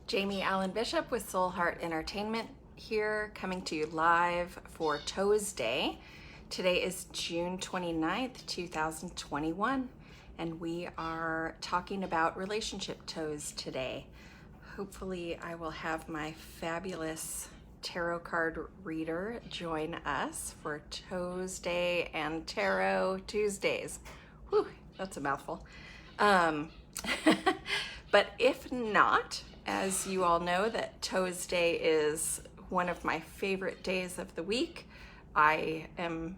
Jamie Allen Bishop with Soul Heart Entertainment here, coming to you live for ToesDay. Today is June 29th, 2021, and we are talking about relationship toes today. Hopefully, I will have my fabulous tarot card reader join us for ToesDay and Tarot Tuesdays. Whew, that's a mouthful. Um, but if not, as you all know, that ToesDay is one of my favorite days of the week. I am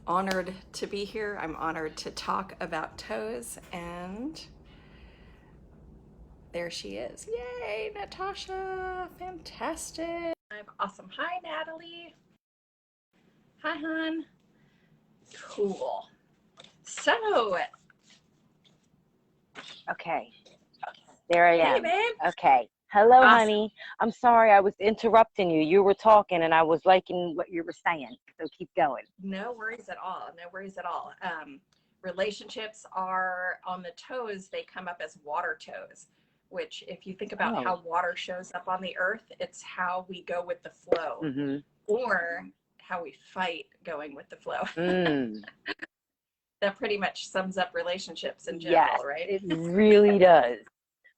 honored to be here. I'm honored to talk about toes, and there she is. Yay, Natasha, fantastic. I'm awesome. Hi, Natalie. Hi, hon. Cool. So, Okay, there I hey, am. babe. Okay. Hello, Awesome. honey. I'm sorry I was interrupting you. You were talking and I was liking what you were saying. So keep going. No worries at all. No worries at all. Relationships are on the toes, they come up as water toes, which, if you think about Oh. how water shows up on the earth, it's how we go with the flow Mm-hmm. or how we fight going with the flow. Mm. That pretty much sums up relationships in Yes, general, right? it really does.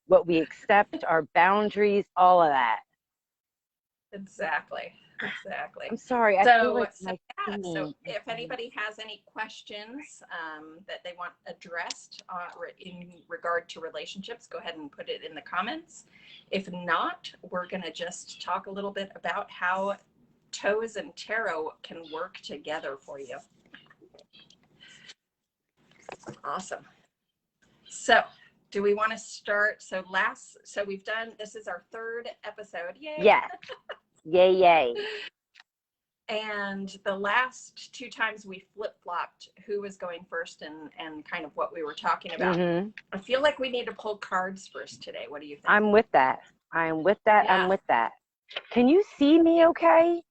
What we accept, our boundaries, all of that. Exactly. Exactly. I'm sorry. I feel So, like so my yeah. So, thingy is if anybody has any questions that they want addressed in regard to relationships, go ahead and put it in the comments. If not, we're going to just talk a little bit about how toes and tarot can work together for you. Awesome. So, do we want to start? So we've done, this is our third episode. Yay. yes. Yay, yay. And the last two times we flip-flopped who was going first and kind of what we were talking about. Mm-hmm. I feel like we need to pull cards first today. What do you think? I'm with that. I'm with that. Yeah. I'm with that. Can you see me okay?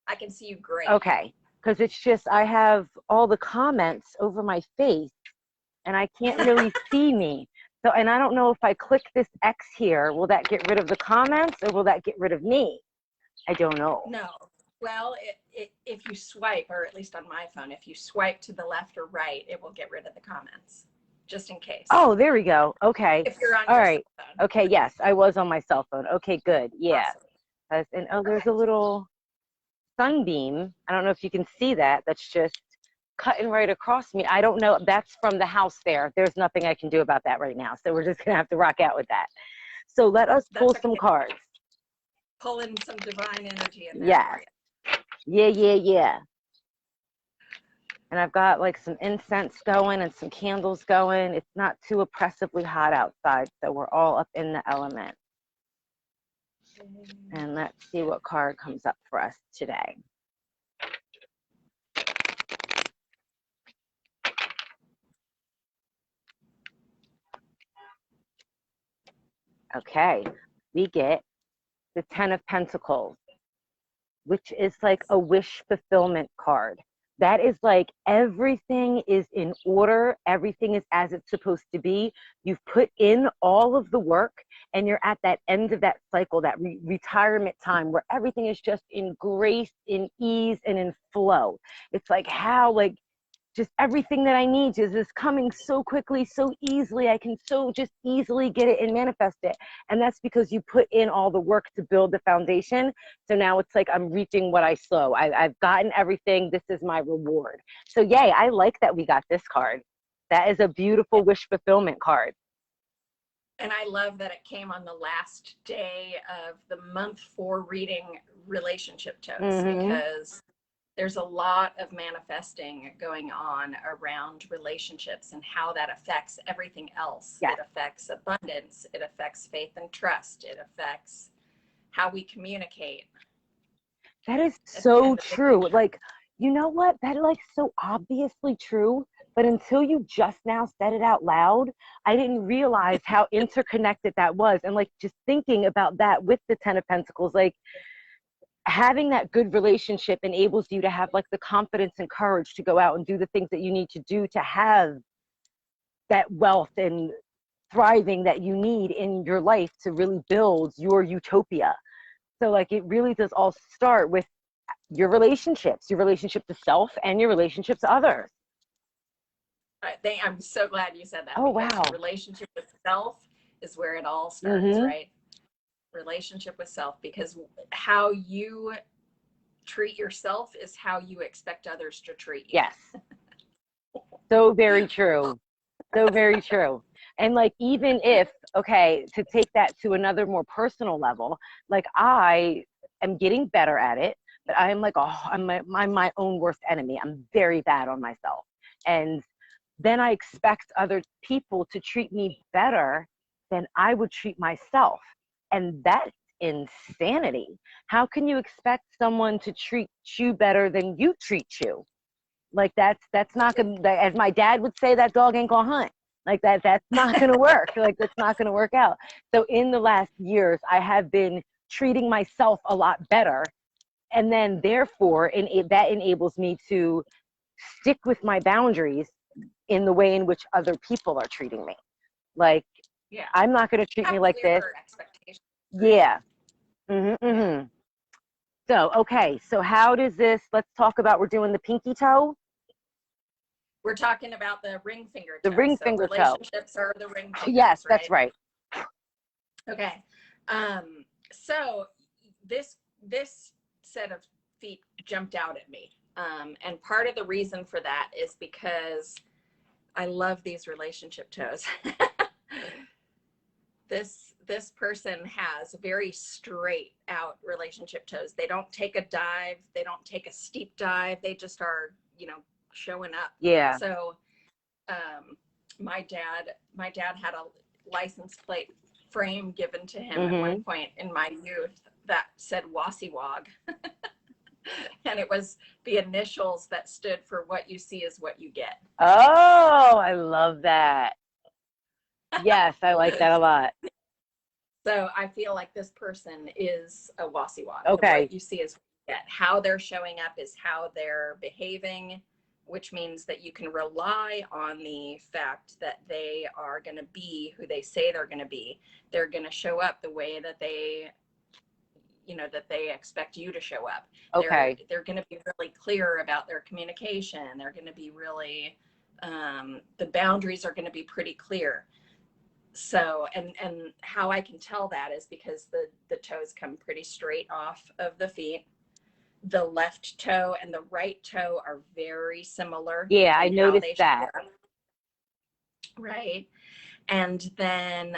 I can see you great. Okay. Because it's just, I have all the comments over my face and I can't really see me. So, and I don't know if I click this X here, will that get rid of the comments or will that get rid of me? I don't know. No. Well, if you swipe, or at least on my phone, if you swipe to the left or right, it will get rid of the comments, just in case. Oh, there we go. Okay. If you're on All your right. cell phone. Okay. Yes, I was on my cell phone. Okay, good. Yeah. Awesome. And oh, there's a Perfect. little sunbeam. I don't know if you can see that. That's just cutting right across me. I don't know. That's from the house there. There's nothing I can do about that right now. So we're just going to have to rock out with that. So let us pull That's some okay. cards. Pull in some divine energy in there Yes. for you. Yeah, yeah, yeah. And I've got like some incense going and some candles going. It's not too oppressively hot outside, so we're all up in the element. And let's see what card comes up for us today. Okay, we get the 10 of Pentacles, which is like a wish fulfillment card. That is like everything is in order. Everything is as it's supposed to be. You've put in all of the work and you're at that end of that cycle, that retirement time where everything is just in grace, in ease, and in flow. It's like how, like, just everything that I need is coming so quickly, so easily. I can so just easily get it and manifest it. And that's because you put in all the work to build the foundation. So now it's like I'm reaping what I sow. I've gotten everything. This is my reward. So yay, I like that we got this card. That is a beautiful wish fulfillment card. And I love that it came on the last day of the month for reading relationship toes, because there's a lot of manifesting going on around relationships and how that affects everything else. Yes. It affects abundance. It affects faith and trust. It affects how we communicate. That is so true. Like, you know what? That is like so obviously true. But until you just now said it out loud, I didn't realize how interconnected that was. And like just thinking about that with the 10 of Pentacles, like having that good relationship enables you to have like the confidence and courage to go out and do the things that you need to do to have that wealth and thriving that you need in your life to really build your utopia. So like it really does all start with your relationships, your relationship to self and your relationship to others. I'm so glad you said that, Oh, because wow. relationship with self is where it all starts, right? Relationship with self, because how you treat yourself is how you expect others to treat you. Yes. So very true. So very true. And like, even if, okay, to take that to another more personal level, like I am getting better at it, but I am like, oh, I'm my own worst enemy. I'm very bad on myself. And then I expect other people to treat me better than I would treat myself. And that's insanity. How can you expect someone to treat you better than you treat you? Like that's not gonna, as my dad would say, that dog ain't gonna hunt. Like that's not gonna work. Like that's not gonna work out. So in the last years, I have been treating myself a lot better, and then therefore, that enables me to stick with my boundaries in the way in which other people are treating me. Like, Yeah. I'm not gonna treat me like this. Expectations. Yeah. So okay, so how does this? Let's talk about, we're doing the pinky toe. We're talking about the ring finger toe. The ring so finger relationships toe are the ring fingers. Yes, right? that's right. Okay. So this set of feet jumped out at me. And part of the reason for that is because I love these relationship toes. This person has very straight out relationship toes. They don't take a dive. They don't take a steep dive. They just are, showing up. Yeah. So, my dad had a license plate frame given to him at one point in my youth that said Wassiwag. And it was the initials that stood for what you see is what you get. Oh, I love that. Yes, I like that a lot. So I feel like this person is a Wassiwag. Okay. What you see is what you get. How they're showing up is how they're behaving, which means that you can rely on the fact that they are going to be who they say they're going to be. They're going to show up the way that they expect you to show up. Okay. They're going to be really clear about their communication. They're going to be really, the boundaries are going to be pretty clear. So, and how I can tell that is because the toes come pretty straight off of the feet. The left toe and the right toe are very similar. Yeah, I noticed that. Right. And then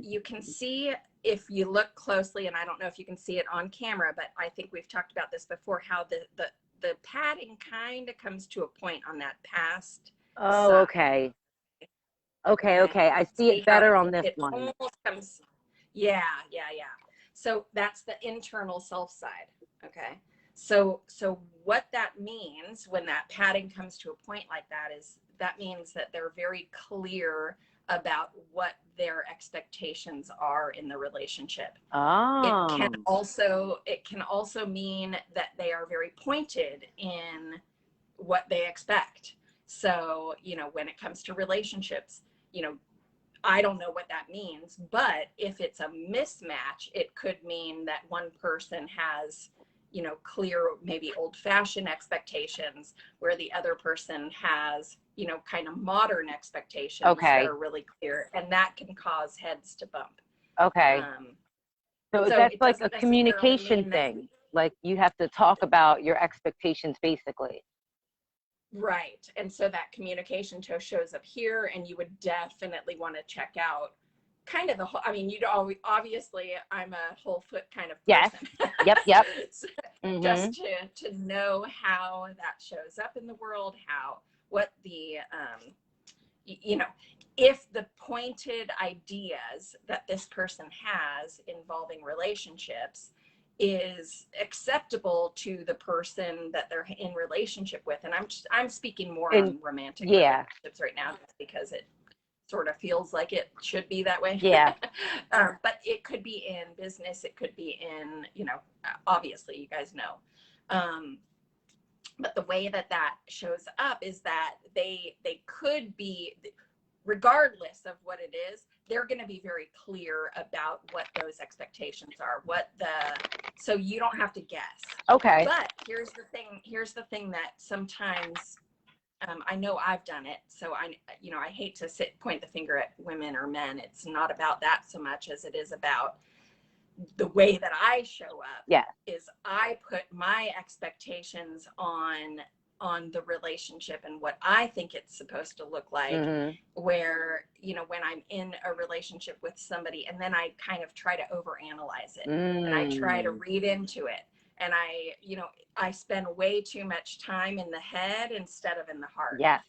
you can see, if you look closely, and I don't know if you can see it on camera, but I think we've talked about this before, how the padding kind of comes to a point on that past Oh, side. okay. Okay. I see it better on this one. Almost comes, yeah. So that's the internal self side. Okay. So what that means when that padding comes to a point like that is, that means that they're very clear about what their expectations are in the relationship. Oh. It can also mean that they are very pointed in what they expect. So, when it comes to relationships, I don't know what that means, but if it's a mismatch, it could mean that one person has, clear, maybe old-fashioned expectations, where the other person has, kind of modern expectations that are really clear, and that can cause heads to bump. Okay. So that's like a communication thing. Like, you have to talk about your expectations, basically. Right. And so that communication toe shows up here, and you would definitely want to check out kind of the whole, you'd always, obviously I'm a whole foot kind of person. Yes. Yep. So just to know how that shows up in the world, what the, if the pointed ideas that this person has involving relationships is acceptable to the person that they're in relationship with. And I'm speaking more on romantic relationships right now, just because it sort of feels like it should be that way. Yeah. But it could be in business. It could be in, obviously you guys know. But the way that shows up is that they could be, regardless of what it is, they're going to be very clear about what those expectations are, so you don't have to guess. Okay. But here's the thing that sometimes, I know I've done it. So I hate to point the finger at women or men. It's not about that so much as it is about the way that I show up. Yeah. Is I put my expectations on the relationship and what I think it's supposed to look like, where, when I'm in a relationship with somebody, and then I kind of try to overanalyze it, and I try to read into it. And I spend way too much time in the head instead of in the heart. Yeah.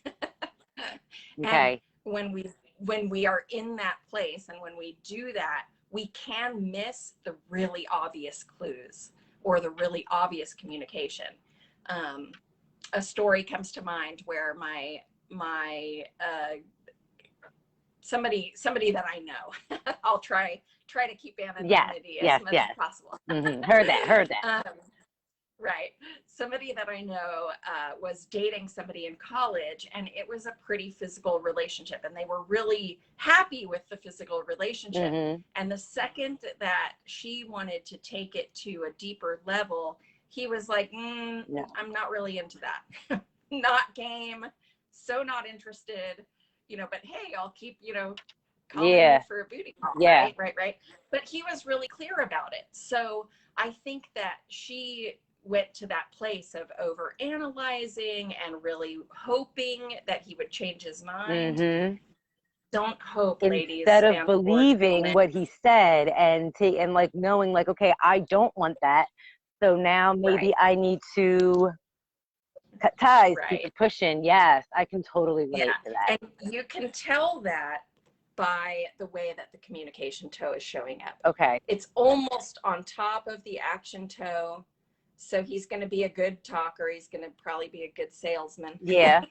Okay. And when we are in that place, and when we do that, we can miss the really obvious clues or the really obvious communication. A story comes to mind where somebody that I know, I'll try to keep anonymity as much as possible. Heard that. Right. Somebody that I know was dating somebody in college, and it was a pretty physical relationship, and they were really happy with the physical relationship. And the second that she wanted to take it to a deeper level, he was like, no. I'm not really into that. Not game. So not interested, but hey, I'll keep, calling you for a booty call. Yeah. Right. But he was really clear about it. So I think that she went to that place of over analyzing and really hoping that he would change his mind. Don't hope, ladies. Instead of believing what he said and like knowing like, okay, I don't want that. So now maybe I need to cut ties, keep it pushing. Yes, I can totally relate to that. And you can tell that by the way that the communication toe is showing up. Okay. It's almost on top of the action toe. So he's going to be a good talker. He's going to probably be a good salesman. Yeah.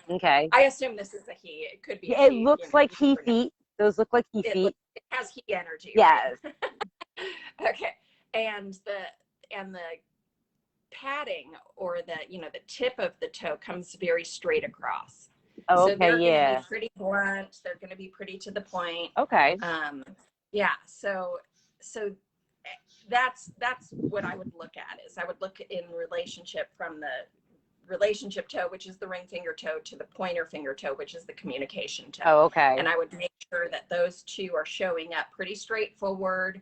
Okay. I assume this is a he. It could be. Yeah, it looks like he feet. Those look like he feet. It has he energy. Yes. Right? Okay. And the padding, or the tip of the toe, comes very straight across. Oh, okay. So they're going to be pretty blunt. They're going to be pretty to the point. Okay. Yeah. So that's what I would look at. Is I would look in relationship from the relationship toe, which is the ring finger toe, to the pointer finger toe, which is the communication toe. Oh, okay. And I would make sure that those two are showing up pretty straightforward.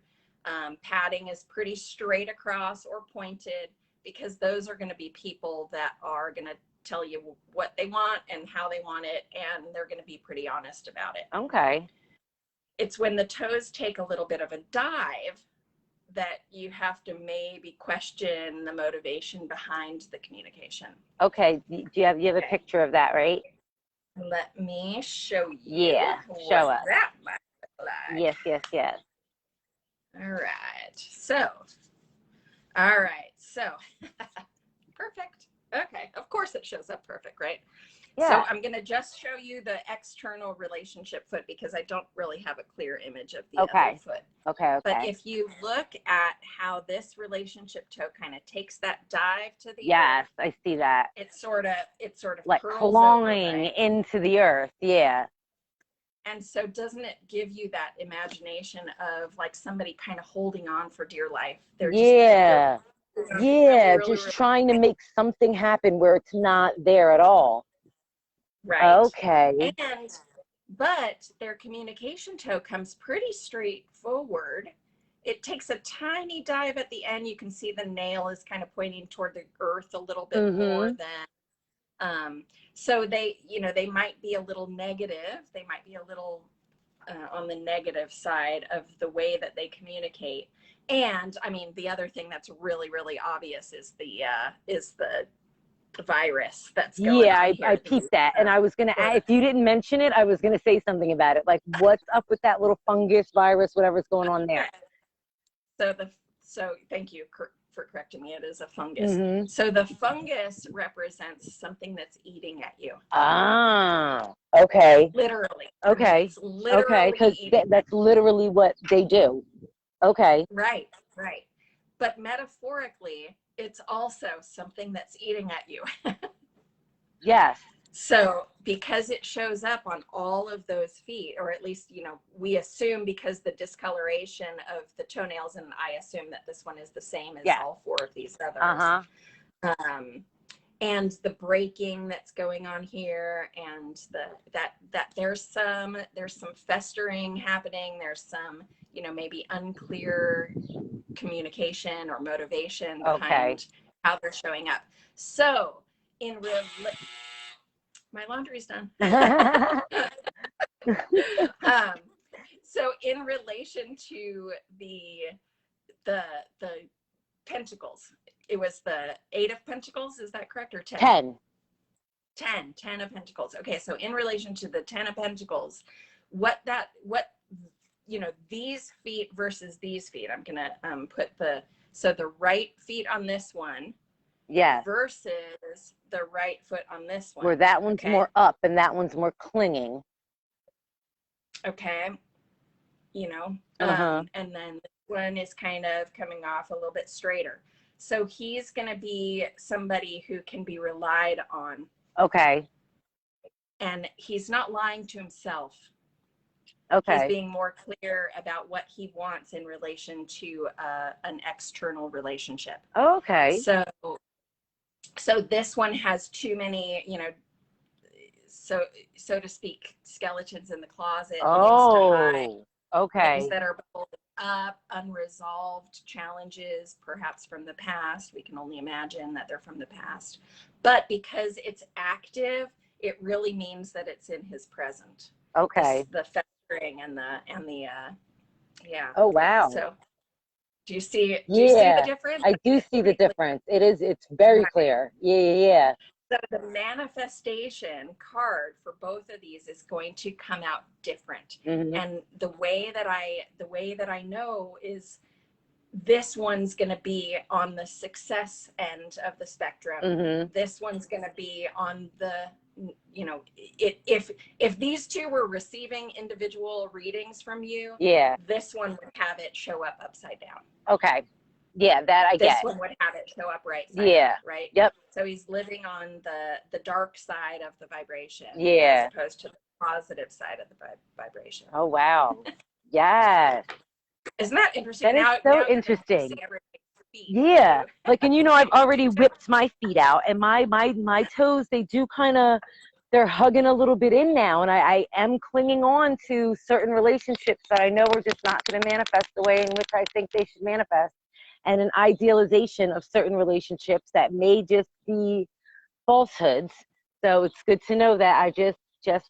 Padding is pretty straight across or pointed, because those are going to be people that are going to tell you what they want and how they want it, and they're going to be pretty honest about it. Okay. It's when the toes take a little bit of a dive that you have to maybe question the motivation behind the communication. Okay. Do you have a picture of that, right? Let me show you. Yeah, show us. That might look like. Yes. All right. So perfect. Okay. Of course it shows up perfect, right? Yeah. So I'm going to just show you the external relationship foot, because I don't really have a clear image of the other foot. Okay. But if you look at how this relationship toe kind of takes that dive to the earth, I see that. It's sort of like clawing into the earth. Yeah. And so doesn't it give you that imagination of like somebody kind of holding on for dear life? They're just really trying to make something happen where it's not there at all. Right. Okay. But their communication toe comes pretty straightforward. It takes a tiny dive at the end. You can see the nail is kind of pointing toward the earth a little bit more than, so they might be a little negative. They might be a little on the negative side of the way that they communicate. And I mean, the other thing that's really, really obvious is the virus that's going on here. I peeped that, and I was gonna add, if you didn't mention it, I was gonna say something about it, like what's up with that little fungus virus, whatever's going on there. So thank you for correcting me. It is a fungus. So the fungus represents something that's eating at you. Okay. Literally. Okay. Literally because that's literally what they do. Okay. Right. But metaphorically, it's also something that's eating at you. Yes. So because it shows up on all of those feet, or at least, we assume because the discoloration of the toenails, and I assume that this one is the same as all 4 of these others. And the breaking that's going on here, and that there's some festering happening. There's some, maybe unclear communication or motivation behind how they're showing up. So my laundry's done. So in relation to the pentacles, it was the 8 of Pentacles, is that correct? Or 10? 10 of Pentacles. Okay, so in relation to the 10 of Pentacles, these feet versus these feet, I'm gonna put the right feet on this one, versus the right foot on this one, where that one's more up and that one's more clinging. Okay, and then this one is kind of coming off a little bit straighter. So he's going to be somebody who can be relied on. Okay. And he's not lying to himself. Okay. He's being more clear about what he wants in relation to an external relationship. Okay. So this one has too many, so to speak, skeletons in the closet. Things that are building up, unresolved challenges, perhaps from the past. We can only imagine that they're from the past. But because it's active, it really means that it's in his present. Okay. The festering and the yeah. Oh, wow. So do you see the difference? I do see the difference. It's very clear. Yeah. So the manifestation card for both of these is going to come out different. And the way that I know is this one's going to be on the success end of the spectrum. This one's going to be on the, if these two were receiving individual readings from you, this one would have it show up upside down. Okay. Yeah, that I get. This one would have it show up right side up, right? Yep. So he's living on the dark side of the vibration, as opposed to the positive side of the vibration. Oh, wow. Yes. Isn't that interesting? That is so interesting. Yeah. Like, and I've already whipped my feet out, and my toes, they do they're hugging a little bit in now, and I am clinging on to certain relationships that I know are just not going to manifest the way in which I think they should manifest. And an idealization of certain relationships that may just be falsehoods. So it's good to know that I just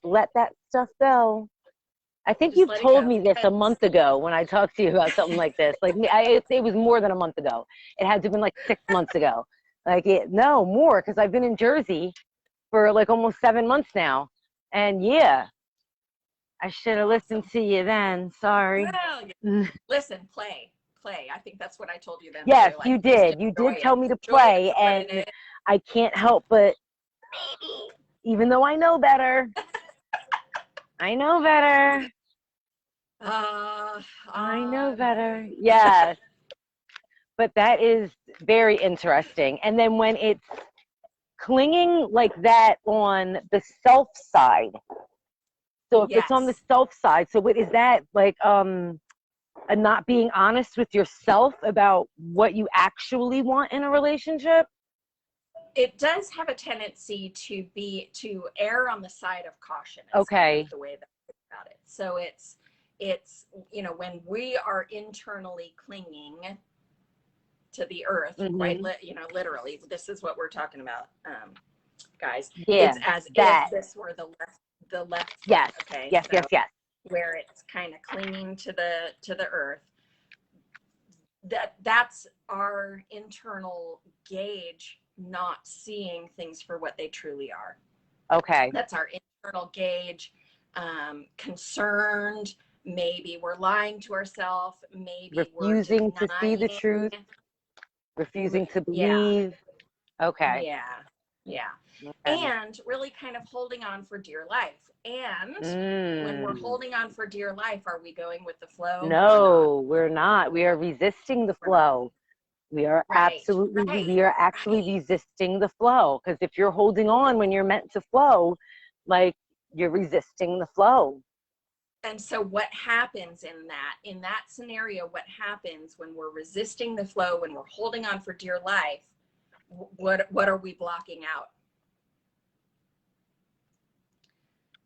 let that stuff go. I think you've told me this a month ago when I talked to you about something like this. Like, it was more than a month ago. It had to have been like 6 months ago. No, more, because I've been in Jersey for like almost 7 months now. And I should have listened to you then. Sorry. Well, listen, play. I think that's what I told you then. Yes, you did. You did tell me to play, and I can't help but, even though I know better, I know better. Yes. But that is very interesting. And then when it's clinging like that on the self side, so if it's on the self side, so what is that, like, a not being honest with yourself about what you actually want in a relationship? It does have a tendency to err on the side of caution. Okay. The way that I think about it. So it's when we are internally clinging to the earth, right? Literally, this is what we're talking about, guys. Yeah. It's as if this were the left. Yes. Okay. Yes. Where it's kind of clinging to the earth. That's our internal gauge, not seeing things for what they truly are. Okay. That's our internal gauge. Concerned, maybe we're lying to ourselves, maybe refusing we're to see the truth, refusing to believe. Okay. Yeah. And really kind of holding on for dear life. And when we're holding on for dear life, are we going with the flow? No, we're not. We are resisting the flow. We are Right, absolutely, right, we are actually right. resisting the flow. Because if you're holding on when you're meant to flow, like you're resisting the flow. And so what happens in that scenario, what happens when we're resisting the flow, when we're holding on for dear life, what are we blocking out?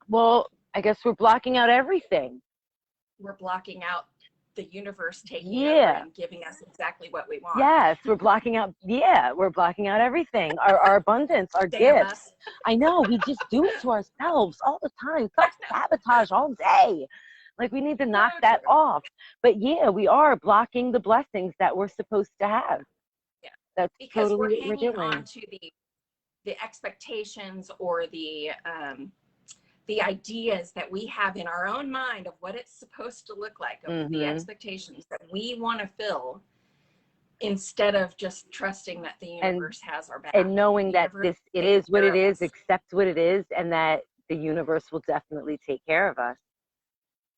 Well, I guess we're blocking out everything. We're blocking out the universe taking over Yeah. and giving us exactly what we want. Yes, we're blocking out, yeah, we're blocking out everything. Our abundance, our Damn gifts. us. I know, we just do it to ourselves all the time. I know. Self-sabotage all day. Like we need to knock So that true. off. But yeah, we are blocking the blessings that we're supposed to have. Yeah. That's Because totally we're what we're hanging on doing. to the expectations or the ideas that we have in our own mind of what it's supposed to look like, of the Mm-hmm. expectations that we want to fill, instead of just trusting that the And universe has our back. knowing The that universe this, it takes is what care it of is, us. accept what it is, and that the universe will definitely take care of us.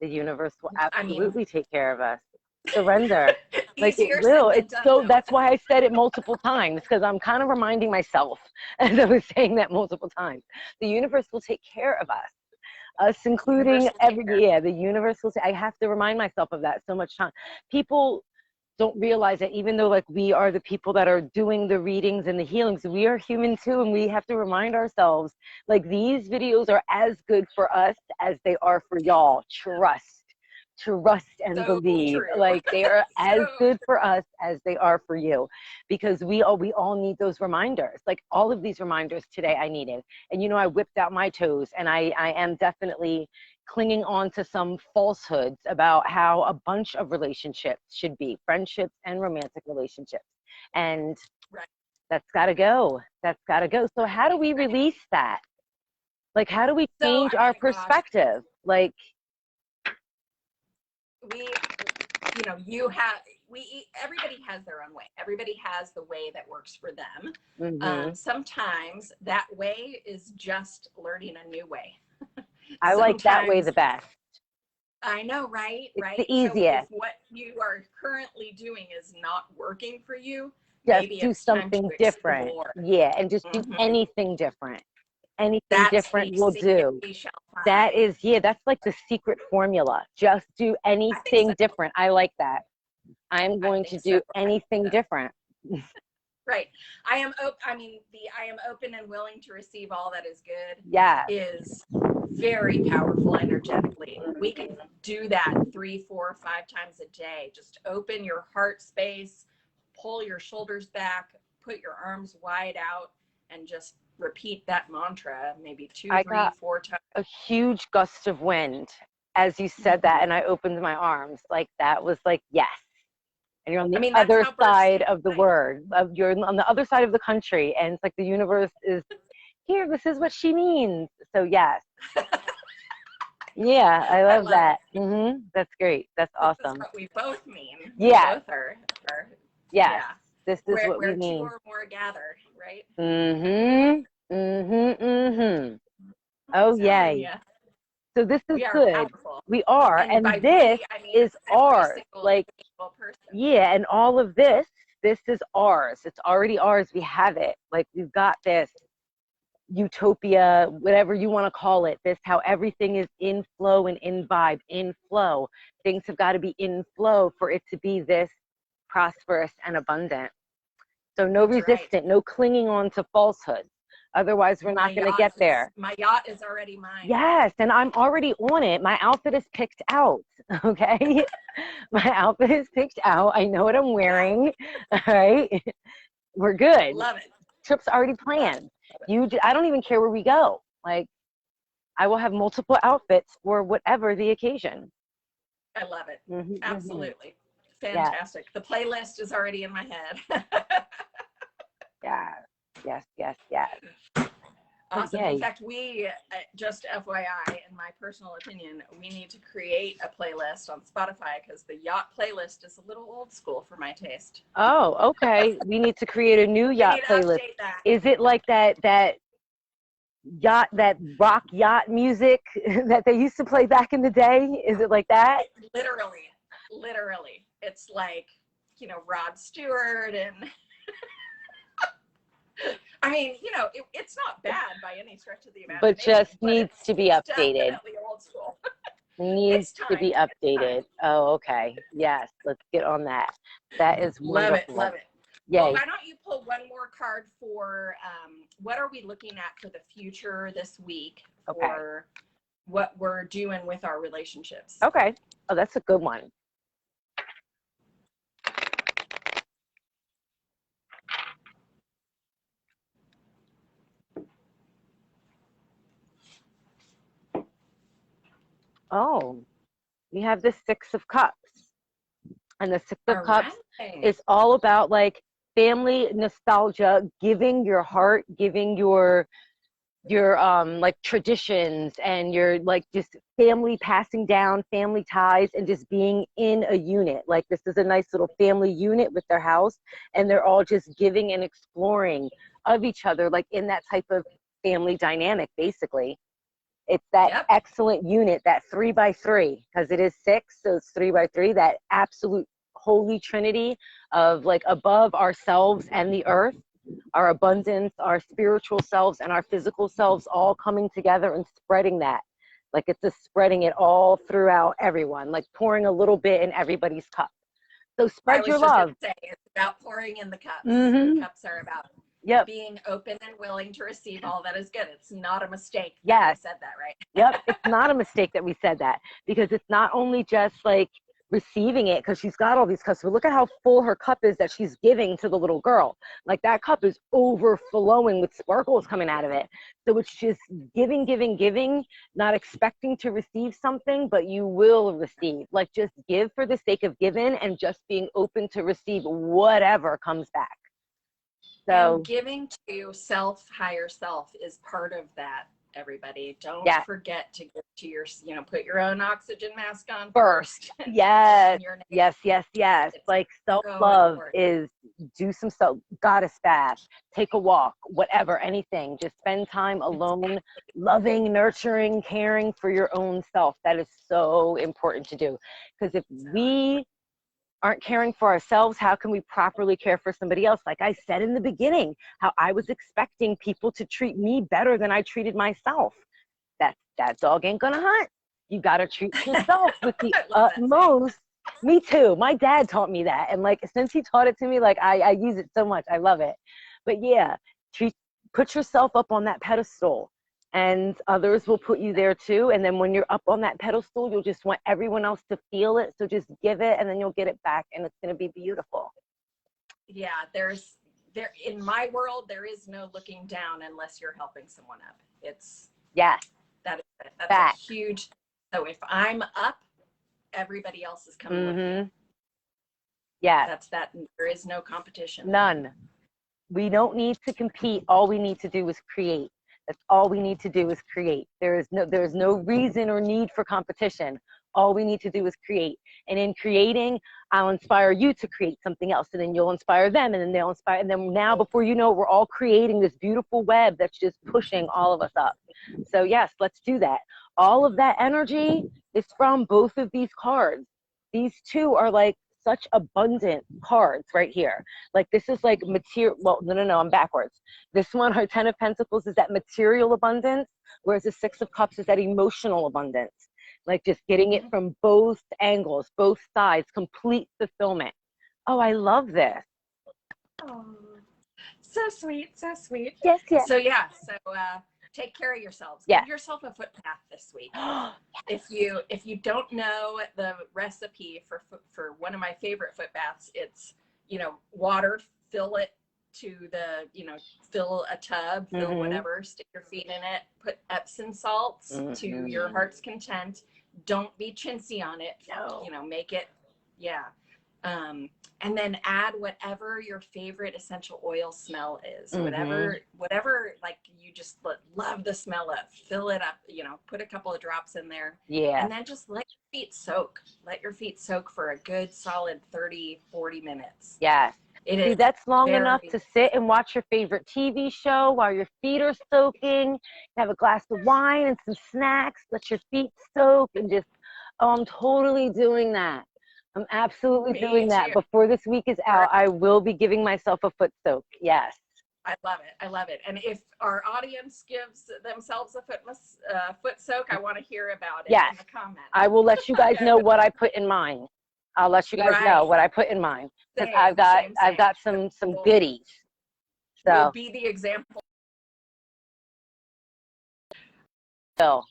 The universe will I mean, absolutely take care of us. Surrender. Like it easier said will. than It's done, so, though. that's why I said it multiple times, because I'm kind of reminding myself as I was saying that multiple times. The universe will take care of us The universe including will take every, care. yeah, the universe will say, I have to remind myself of that so much time. People don't realize that even though like we are the people that are doing the readings and the healings, we are human too, and we have to remind ourselves like these videos are as good for us as they are for y'all. Trust and So believe. true. Like they are as So good for us as they are for you, because we all need those reminders. Like all of these reminders today I needed. And you know, I whipped out my toes, and I am definitely clinging on to some falsehoods about how a bunch of relationships should be, friendships and romantic relationships. And right. that's got to go. That's got to go. So how do we Right. release that? Like how do we So, change I our mean, gosh, perspective? Like, we, you know, you have, everybody has their own way. Everybody has the way that works for them. mm-hmm. Sometimes that way is just learning a new way. I like that way the Sometimes, best. I know, right? It's the Right. So if easiest. what you are currently doing is not working for you, Just maybe do it's time to something different. explore. Yeah, and just do Mhm. anything different. Anything That different they will seek and do. they shall That find. is, yeah, that's like the secret formula. Just do I think so. anything different. I like that. I'm I going to think so. do anything different. Right. I am open and willing to receive all that is good Yeah. is very powerful energetically. We can do that 3, 4, 5 times a day. Just open your heart space, pull your shoulders back, put your arms wide out, and just repeat that mantra maybe two, I three, got four times. a huge gust of wind as you said that, and I opened my arms. Like that was like, yes. And you're on I the mean, that's other how birds side speak, of the right? word. You're on the other side of the country, and it's like the universe is here. This is what she means. So yes. Yeah, I I love love that. it. That's great. That's This is awesome. what we both mean. We Yes, both are yes. yeah. This is what we Where two mean. or more gather, right? Mm-hmm. Mm-hmm. Mm-hmm. I'm Oh, telling yay. you, So this is we are good. powerful. We are. And And by this we, I mean is every ours. single Like, individual person. yeah, and all of this is ours. It's already ours. We have it. Like, we've got this utopia, whatever you want to call it, this how everything is in flow and in vibe, in flow. Things have got to be in flow for it to be this prosperous and abundant. So no That's right. resistant, no clinging on to falsehoods. Otherwise, we're not going to get there. My yacht is already mine. Yes, and I'm already on it. My outfit is picked out. Okay, my outfit is picked out. I know what I'm wearing. All right, we're good. Love it. Trip's already Love planned. it. I don't even care where we go. Like, I will have multiple outfits for whatever the occasion. I love it. Mm-hmm, mm-hmm. Absolutely. Yeah, Fantastic. The playlist is already in my head. yeah, yes, yes, yes. Oh, Awesome. In yay. fact, we, just FYI, in my personal opinion, we need to create a playlist on Spotify because the yacht playlist is a little old school for my taste. Oh, okay. We need to create a new We yacht need to playlist. update that. Is it like that yacht, that rock yacht music that they used to play back in the day? Is it like that? Literally, it's like Rod Stewart and I mean, it's not bad by any stretch of the imagination, but just needs to be updated. Definitely old school. Needs to be updated. Oh, okay. Yes, let's get on that. That is wonderful. Love it. Yay. Well, why don't you pull one more card for what are we looking at for the future this week for what we're doing with our relationships? Okay. Oh, that's a good one. Oh, we have the Six of Cups. And the Six of Cups is all about like family nostalgia, giving your heart, giving your like traditions and your like just family passing down family ties and just being in a unit. Like this is a nice little family unit with their house, and they're all just giving and exploring of each other, like in that type of family dynamic. Basically, it's that excellent unit, that 3x3, because it is 6, so it's 3x3, that absolute holy trinity of like above ourselves and the earth, our abundance, our spiritual selves, and our physical selves all coming together and spreading that. Like it's just spreading it all throughout everyone, like pouring a little bit in everybody's cup. So spread your love. Say, it's about pouring in the cups. Mm-hmm. The cups are about being open and willing to receive all that is good. It's not a mistake that we said that, right? Yep, it's not a mistake that we said that, because it's not only just like receiving it, because she's got all these cups, but look at how full her cup is that she's giving to the little girl. Like that cup is overflowing with sparkles coming out of it. So it's just giving, giving, giving, not expecting to receive something, but you will receive. Like just give for the sake of giving and just being open to receive whatever comes back. So and giving to self, higher self is part of that. Everybody, don't forget to give to your, put your own oxygen mask on first. Yes. Like self-love is do some goddess bath, take a walk, whatever, anything. Just spend time alone, loving, nurturing, caring for your own self. That is so important to do. Because if we aren't caring for ourselves, how can we properly care for somebody else? Like I said in the beginning, how I was expecting people to treat me better than I treated myself. That dog ain't gonna hunt. You gotta treat yourself with the utmost. Me too. My dad taught me that, and like since he taught it to me, like I use it so much. I love it. But yeah, put yourself up on that pedestal, and others will put you there too. And then when you're up on that pedestal, you'll just want everyone else to feel it. So just give it, and then you'll get it back, and it's going to be beautiful. Yeah, there in my world, there is no looking down unless you're helping someone up. It's that's a huge. So if I'm up, everybody else is coming with me. Yeah, that's that. There is no competition. None. We don't need to compete. All we need to do is create. That's all we need to do is create. There is no reason or need for competition. All we need to do is create. And in creating, I'll inspire you to create something else. And then you'll inspire them. And then they'll inspire. And then now, before you know it, we're all creating this beautiful web that's just pushing all of us up. So yes, let's do that. All of that energy is from both of these cards. These two are like such abundant cards right here. Like this is like material. Well, no, I'm backwards. This one, her 10 of Pentacles, is that material abundance, whereas the 6 of Cups is that emotional abundance. Like just getting it from both angles, both sides, complete fulfillment. Oh, I love this. Oh, so sweet, so sweet. Yes. So take care of yourselves. Give yourself a foot bath this week. If you don't know the recipe for one of my favorite foot baths, it's water, fill it to the fill a tub, fill whatever, stick your feet in it, put Epsom salts to your heart's content. Don't be chintzy on it. No. Make it and then add whatever your favorite essential oil smell is. Whatever like you just love the smell of. Fill it up, put a couple of drops in there. Yeah. And then just let your feet soak. Let your feet soak for a good solid 30-40 minutes. Yes. See, that's long enough to sit and watch your favorite TV show while your feet are soaking. Have a glass of wine and some snacks. Let your feet soak and just, I'm totally doing that. I'm absolutely Me doing that. too. Before this week is out, I will be giving myself a foot soak. Yes. I love it. I love it. And if our audience gives themselves a foot soak, I want to hear about it Yes. in the comments. I will let you guys know what I put in mine. I'll let you guys know what I put in mine. Because I've got some goodies. So we'll be the example. All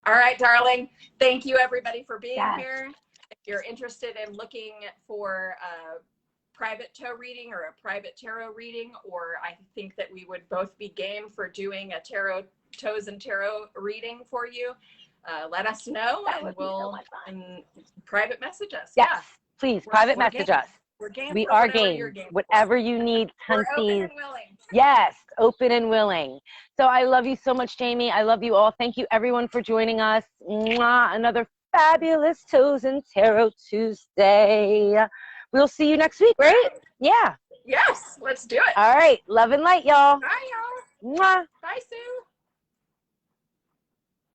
right, darling. Thank you, everybody, for being here. If you're interested in looking for a private toe reading or a private tarot reading, or I think that we would both be game for doing a toes and tarot reading for you, let us know, and we'll private message us. Yes, yeah, please private message us. We're game. We for are whatever game. You're game. Whatever you need, We're open and willing. Yes, open and willing. So I love you so much, Jamie. I love you all. Thank you, everyone, for joining us. Mwah. Another fabulous Toes and Tarot Tuesday. We'll see you next week, right? Yeah. Yes, let's do it. All right. Love and light, y'all. Bye, y'all. Mwah. Bye, Sue.